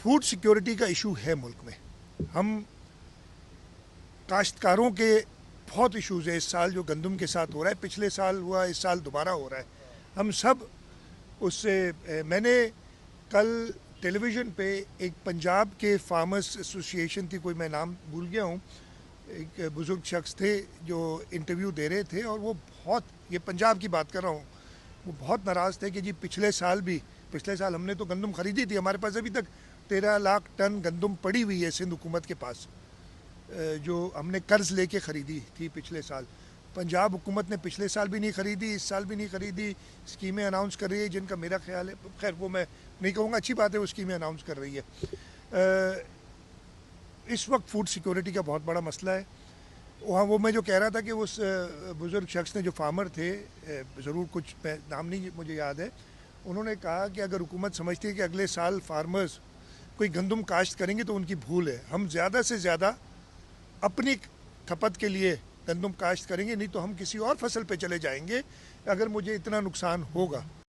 Food security का issue है मुल्क में। हम काश्तकारों के बहुत इश्यूज़ है इस साल जो गंदम के साथ हो रहा है, पिछले साल हुआ, इस साल दोबारा हो रहा है। हम सब उससे मैंने कल टेलीविज़न पे एक पंजाब के फार्मर्स एसोसिएशन थी, कोई मैं नाम भूल गया हूँ, एक बुज़ुर्ग शख्स थे जो इंटरव्यू दे रहे थे और वो बहुत, ये पंजाब की बात कर रहा हूँ, वो बहुत नाराज़ थे कि जी पिछले साल हमने तो गंदम ख़रीदी थी, हमारे पास अभी तक 13 लाख टन गंदम पड़ी हुई है सिंध हुकूमत के पास, जो हमने कर्ज़ लेके ख़रीदी थी पिछले साल। पंजाब हुकूमत ने पिछले साल भी नहीं ख़रीदी, इस साल भी नहीं ख़रीदी, स्कीमें अनाउंस कर रही है जिनका मेरा ख्याल है, खैर वो मैं नहीं कहूँगा, अच्छी बात है वो स्कीमें अनाउंस कर रही है। इस वक्त फूड सिक्योरिटी का बहुत बड़ा मसला है। वहाँ वो मैं जो कह रहा था कि उस बुज़ुर्ग शख्स ने, जो फार्मर थे, ज़रूर कुछ नाम नहीं मुझे याद है, उन्होंने कहा कि अगर हुकूमत समझती है कि अगले साल फार्मर्स कोई गंदम काश्त करेंगे तो उनकी भूल है, हम ज़्यादा से ज़्यादा अपनी खपत के लिए गंदम काश्त करेंगे, नहीं तो हम किसी और फसल पे चले जाएंगे अगर मुझे इतना नुकसान होगा।